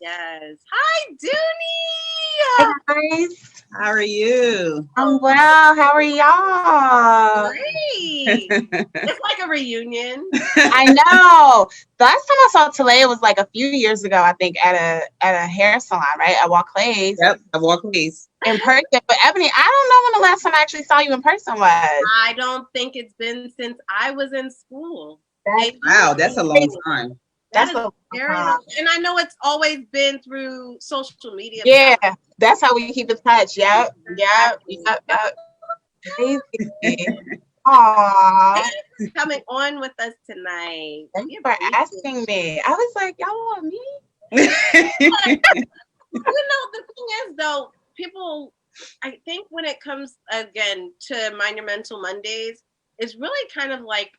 Yes. Hi, Hey Dooney. guys, How are you? I'm well. How are y'all? Great. It's like a reunion. I know. The last time I saw Taleah was like a few years ago, I think, at a hair salon, right? At Walkley's Yep, I walk these. in person. But Ebony, I don't know when the last time I actually saw you in person was. I don't think it's been since I was in school. That's Wow, that's a long crazy. time. That That's is a long very time. long. And I know it's always been through social media. Yeah, that's how we keep in touch. Yep. Crazy. Aww. Coming on with us tonight. Thank you for asking me. I was like, y'all want me? The thing is, though, people, I think when it comes, again, to Mind Your Mental Mondays, it's really kind of like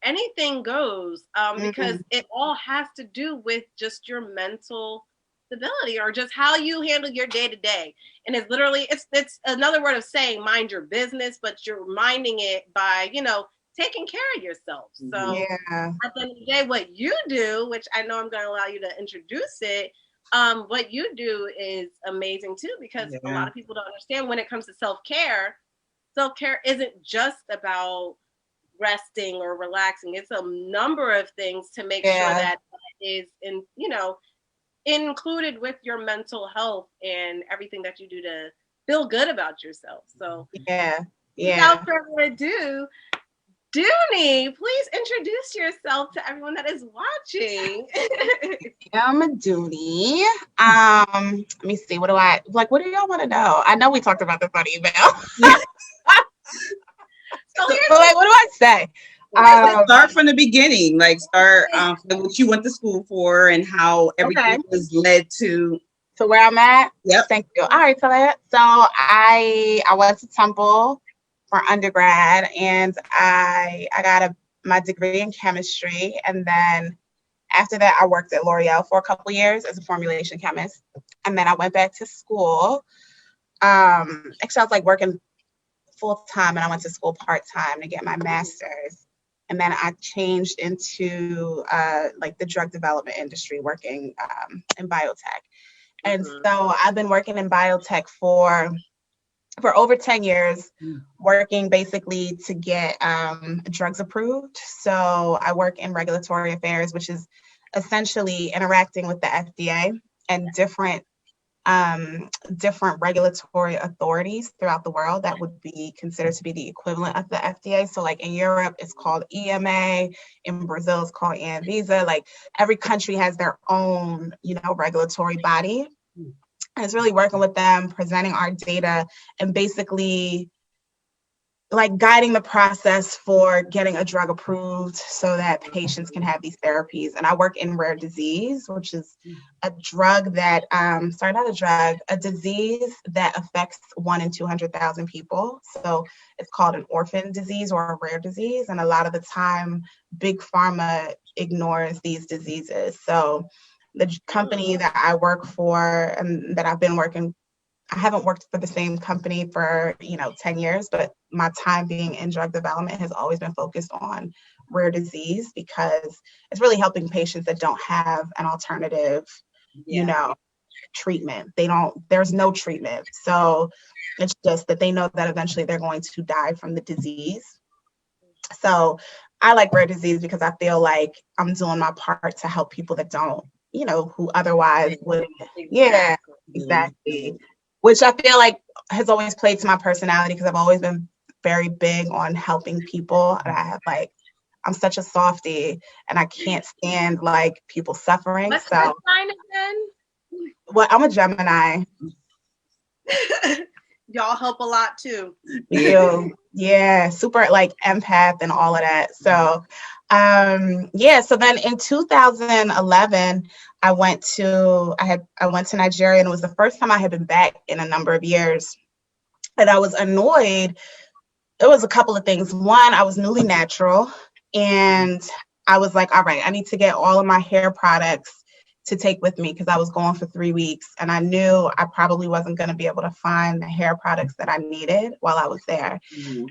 anything goes because it all has to do with just your mental stability or just how you handle your day to day. And it's literally, it's another word of saying mind your business, but you're minding it by, taking care of yourself. So at the end of the day, what you do, which I know I'm going to allow you to introduce it, what you do is amazing too, because a lot of people don't understand when it comes to self-care isn't just about resting or relaxing. It's a number of things to make sure that is included with your mental health and everything that you do to feel good about yourself. So without further ado, Dooney, please introduce yourself to everyone that is watching. I'm a Dooney. Let me see. What do y'all want to know? I know we talked about this on email. So what do I say? Start from the beginning. Start what you went to school for and how everything was led to where I'm at. Yep. Thank you. All right, Taleah. So I went to Temple for undergrad, and I got my degree in chemistry, and then after that I worked at L'Oreal for a couple years as a formulation chemist, and then I went back to school. Actually, I was like working full time, and I went to school part time to get my master's, and then I changed into like the drug development industry, working in biotech, and so I've been working in biotech for over 10 years, working basically to get drugs approved. So I work in regulatory affairs, which is essentially interacting with the FDA and different regulatory authorities throughout the world that would be considered to be the equivalent of the FDA. So like in Europe, it's called EMA. In Brazil, it's called Anvisa. Like every country has their own, regulatory body. And it's really working with them, presenting our data, and basically like guiding the process for getting a drug approved so that patients can have these therapies. And I work in rare disease, which is a drug that, a disease that affects 1 in 200,000 people. So it's called an orphan disease or a rare disease. And a lot of the time, big pharma ignores these diseases. So the company that I work for and that I've been working, I haven't worked for the same company for, 10 years, but my time being in drug development has always been focused on rare disease because it's really helping patients that don't have an alternative, treatment. There's no treatment. So it's just that they know that eventually they're going to die from the disease. So I like rare disease because I feel like I'm doing my part to help people that don't, who otherwise would. Yeah, exactly. Which I feel like has always played to my personality because I've always been very big on helping people. And I'm such a softie and I can't stand people suffering. What's the sign again? Well, I'm a Gemini. Y'all help a lot too. Yeah, super empath and all of that. So so then in 2011 I went to Nigeria, and it was the first time I had been back in a number of years, and I was annoyed. It was a couple of things. One, I was newly natural, and I was like, all right, I need to get all of my hair products to take with me because I was going for 3 weeks, and I knew I probably wasn't going to be able to find the hair products that I needed while I was there.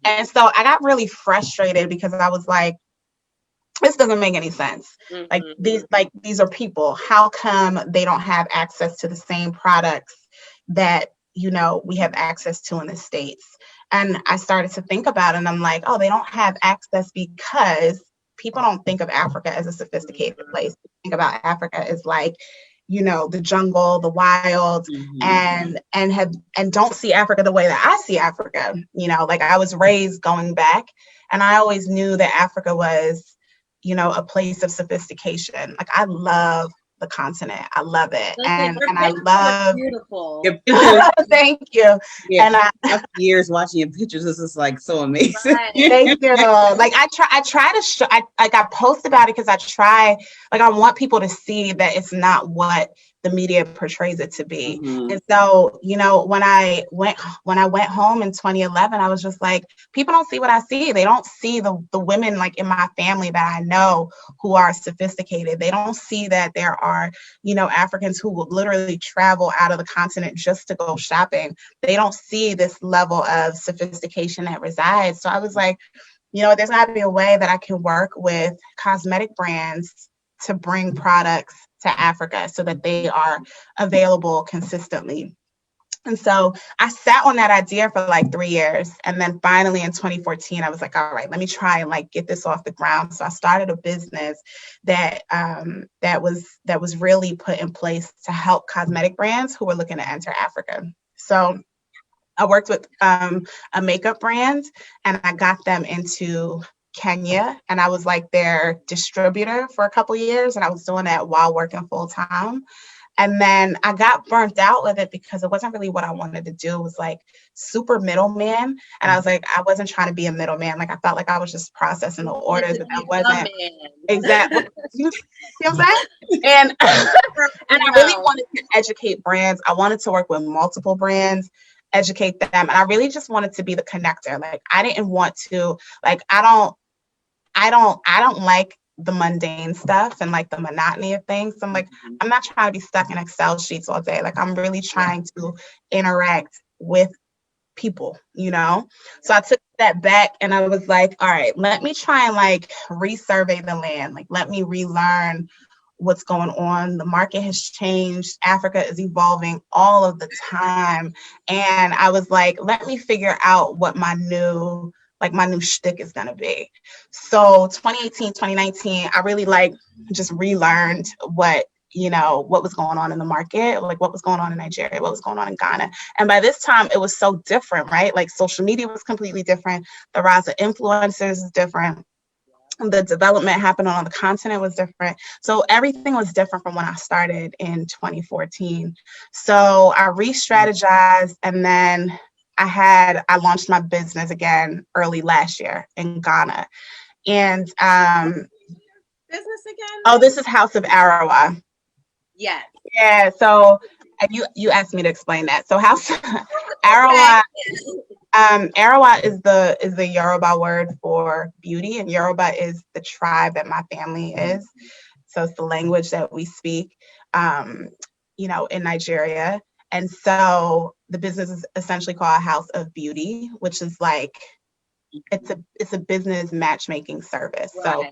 And so I got really frustrated because I was like, this doesn't make any sense. These are people. How come they don't have access to the same products that, we have access to in the States? And I started to think about it, and I'm like, oh, they don't have access because people don't think of Africa as a sophisticated place. They think about Africa as like, the jungle, the wild, and don't see Africa the way that I see Africa. Like I was raised going back, and I always knew that Africa was, a place of sophistication. Like I love the continent. I love it. And I love beautiful. Thank you. Yeah, and after years watching your pictures, this is like so amazing. Right. Thank you. Like I try to show, I post about it because I want people to see that it's not what the media portrays it to be. And so, when I went home in 2011, I was just like, people don't see what I see. They don't see the women like in my family that I know who are sophisticated. They don't see that there are, Africans who will literally travel out of the continent just to go shopping. They don't see this level of sophistication that resides. So I was like, there's got to be a way that I can work with cosmetic brands to bring products to Africa so that they are available consistently. And so I sat on that idea for like 3 years. And then finally in 2014, I was like, all right, let me try and like get this off the ground. So I started a business that was really put in place to help cosmetic brands who were looking to enter Africa. So I worked with a makeup brand, and I got them into Kenya, and I was like their distributor for a couple years, and I was doing that while working full time. And then I got burnt out with it because it wasn't really what I wanted to do. It was like super middleman. And I was like, I wasn't trying to be a middleman. Like I felt like I was just processing the orders, but that wasn't exactly. You see what I'm saying? And I really wanted to educate brands. I wanted to work with multiple brands, educate them. And I really just wanted to be the connector. Like I didn't want to, like, I don't like the mundane stuff and like the monotony of things. I'm like, I'm not trying to be stuck in Excel sheets all day. Like I'm really trying to interact with people, So I took that back and I was like, all right, let me try and like resurvey the land. Like, let me relearn what's going on. The market has changed. Africa is evolving all of the time. And I was like, let me figure out what my new shtick is going to be. So 2018, 2019, I really like just relearned what was going on in the market, like what was going on in Nigeria, what was going on in Ghana. And by this time it was so different, right? Like social media was completely different. The rise of influencers is different. The development happening on the continent was different. So everything was different from when I started in 2014. So I re-strategized, and then I launched my business again early last year in Ghana. And business again? Oh, this is House of AREWA. Yes. Yeah. So you asked me to explain that. So House AREWA. AREWA is the Yoruba word for beauty, and Yoruba is the tribe that my family is. So it's the language that we speak, in Nigeria. And so the business is essentially called House of Beauty, which is like, it's a business matchmaking service. Right. So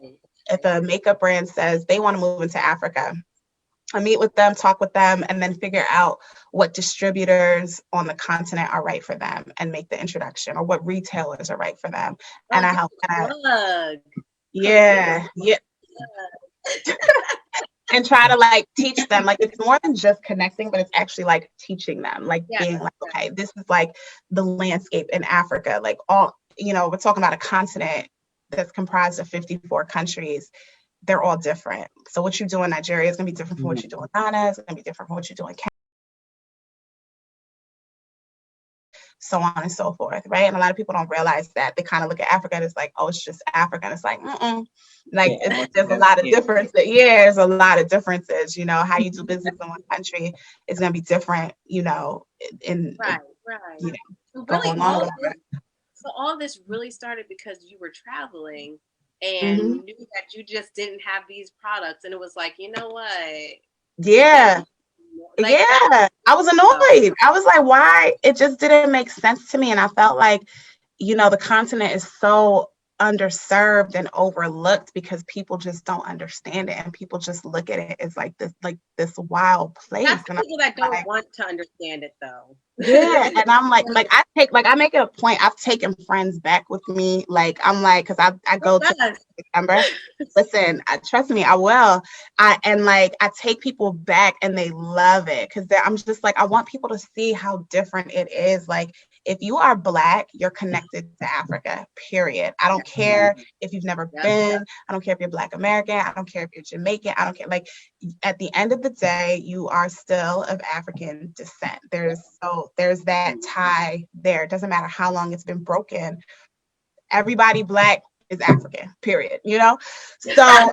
if a makeup brand says they want to move into Africa, I meet with them, talk with them, and then figure out what distributors on the continent are right for them and make the introduction, or what retailers are right for them. And I help them. Yeah. And try to like teach them. Like it's more than just connecting, but it's actually like teaching them, like being like, okay, this is like the landscape in Africa. Like all, we're talking about a continent that's comprised of 54 countries. They're all different. So what you do in Nigeria is going to be different from what you do in Ghana. It's going to be different from what you do in Kenya. So on and so forth, right? And a lot of people don't realize that. They kind of look at Africa and it's like, oh, it's just Africa. And it's like, there's a lot of differences. Yeah, there's a lot of differences. How you do business in one country is going to be different, right. Going on. So all this really started because you were traveling and you knew that you just didn't have these products, and it was like, you know what? Yeah. I was annoyed. I was like, why? It just didn't make sense to me. And I felt like, the continent is so underserved and overlooked because people just don't understand it, and people just look at it as like this wild place. That's the And people that don't want to understand it, though. yeah, and I'm like I make it a point. I've taken friends back with me. Like I'm like, because I go to December. Listen, trust me, I will. I take people back, and they love it because I'm just like, I want people to see how different it is. Like, if you are Black, you're connected to Africa, period. I don't care if you've never been. I don't care if you're Black American. I don't care if you're Jamaican. I don't care. Like, at the end of the day, you are still of African descent. There's that tie there. It doesn't matter how long it's been broken. Everybody Black is African, period. You know? So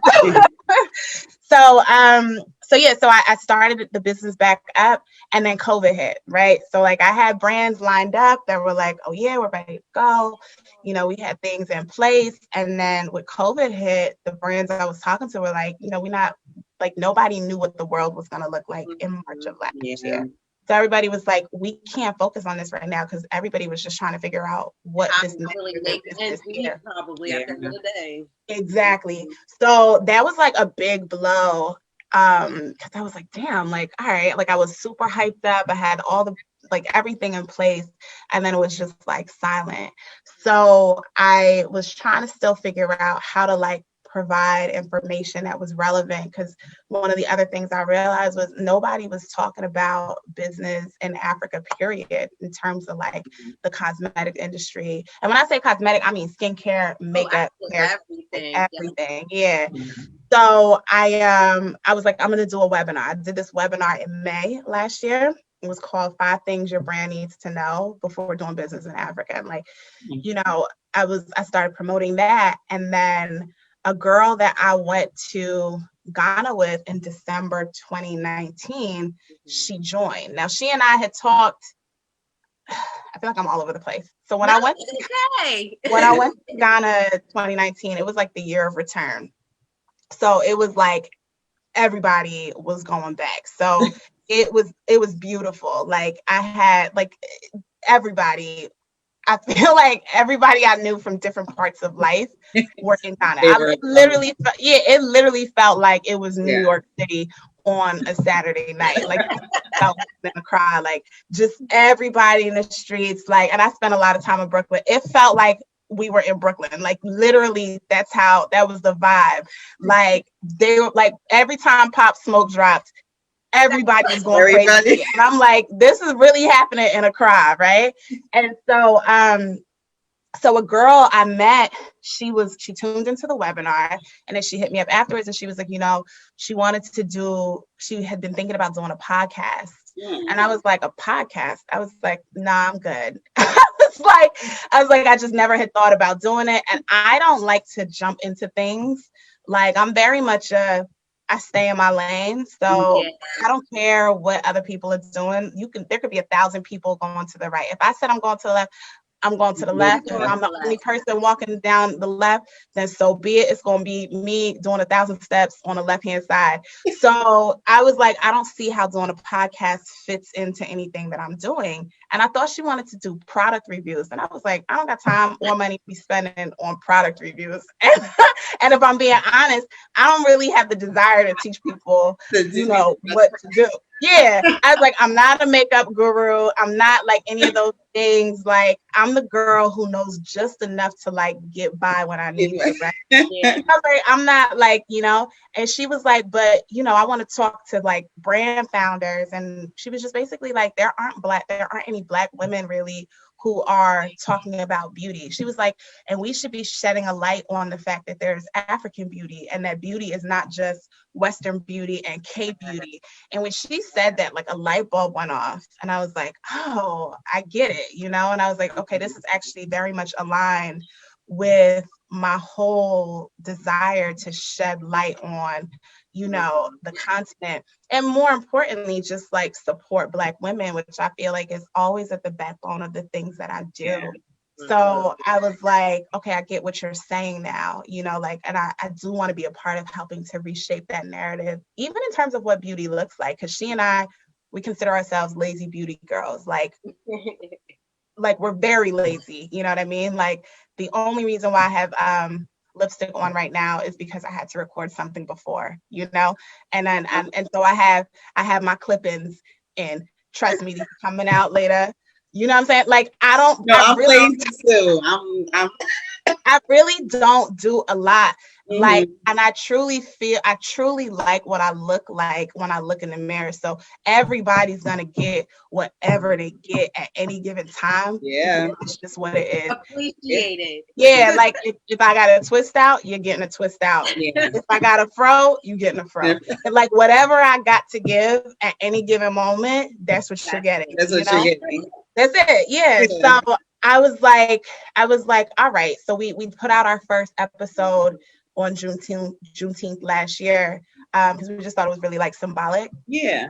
so I started the business back up, and then COVID hit, right? So like I had brands lined up that were like, oh yeah, we're ready to go. You know, we had things in place. And then with COVID hit, the brands I was talking to were like, you know, we're not, like, nobody knew what the world was going to look like in March of last year. So everybody was like, we can't focus on this right now, because everybody was just trying to figure out what this really makes year. Probably at the end of the day. Exactly. So that was like a big blow. Because I was like, damn, like, all right, like I was super hyped up. I had all the, like, everything in place, and then it was just like silent. So I was trying to still figure out how to like provide information that was relevant, because one of the other things I realized was nobody was talking about business in Africa, period, in terms of like the cosmetic industry. And when I say cosmetic, I mean skincare, makeup, everything. Yeah. So I was like, I'm gonna do a webinar. I did this webinar in May last year. It was called 5 Things Your Brand Needs to Know Before Doing Business in Africa. And like, you know, I started promoting that, and then a girl that I went to Ghana with in December 2019, she joined. Now, she and I had talked, I feel like I'm all over the place. So when I went to Ghana 2019, it was like the year of return. So it was like everybody was going back. So it was beautiful. Like I had like everybody, I feel like everybody I knew from different parts of life were in Ghana. It literally felt like it was New York City on a Saturday night. Like I was gonna cry. Like just everybody in the streets. Like, and I spent a lot of time in Brooklyn. It felt like we were in Brooklyn. Like literally, that was the vibe. Like they were like, every time Pop Smoke dropped, everybody was going crazy. And I'm like, this is really happening in Accra, right? And so so a girl I met, she tuned into the webinar, and then she hit me up afterwards, and she was like, you know, she had been thinking about doing a podcast. And I was like, a podcast? I was like, nah, I'm good. I was like, I just never had thought about doing it. And I don't like to jump into things. Like, I'm very much I stay in my lane. So I don't care what other people are doing. There could be 1,000 people going to the right. If I said I'm going to the left, I'm going to the left. If I'm the only person walking down the left, then so be it. It's going to be me doing 1,000 steps on the left-hand side. So I was like, I don't see how doing a podcast fits into anything that I'm doing. And I thought she wanted to do product reviews. And I was like, I don't got time or money to be spending on product reviews. And if I'm being honest, I don't really have the desire to teach people, you know, what to do. Yeah, I was like, I'm not a makeup guru. I'm not like any of those things. Like, I'm the girl who knows just enough to like get by when I need to. Right? I was like, I'm not like, you know. And she was like, but you know, I want to talk to like brand founders. And she was just basically like, there aren't any Black women really who are talking about beauty. She was like, and we should be shedding a light on the fact that there's African beauty, and that beauty is not just Western beauty and K-beauty. And when she said that, like a light bulb went off, and I was like, oh, I get it, you know? And I was like, okay, this is actually very much aligned with my whole desire to shed light on, you know, the continent, and more importantly, just like support Black women, which I feel like is always at the backbone of the things that I do. Yeah. So I was like, okay, I get what you're saying now, you know, like, and I do want to be a part of helping to reshape that narrative, even in terms of what beauty looks like, because she and I, we consider ourselves lazy beauty girls, like we're very lazy, you know what I mean? Like The only reason why I have lipstick on right now is because I had to record something before, you know, and then and so I have my clip-ins, and trust me, these are coming out later. You know what I'm saying? Like No, I'm playing too. I really don't do a lot. Like, Mhm. and I truly like what I look like when I look in the mirror. So everybody's gonna get whatever they get at any given time. Yeah. It's just what it is. Appreciated. Yeah, like if I got a twist out, you're getting a twist out. Yeah. If I got a fro, you getting a fro. And like whatever I got to give at any given moment, that's what you're getting. That's what you're getting. That's it. Yeah. Yeah. So I was like, all right. So we put out our first episode on Juneteenth last year, because we just thought it was really like symbolic. Yeah.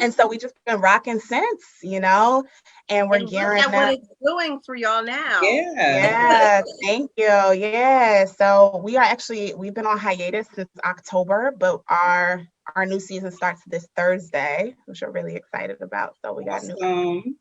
And so we just been rocking since, you know, and we're gearing up. What it's doing for y'all now. Yeah. Yeah, thank you. Yeah. So we've been on hiatus since October, but our new season starts this Thursday, which we're really excited about. So we got new.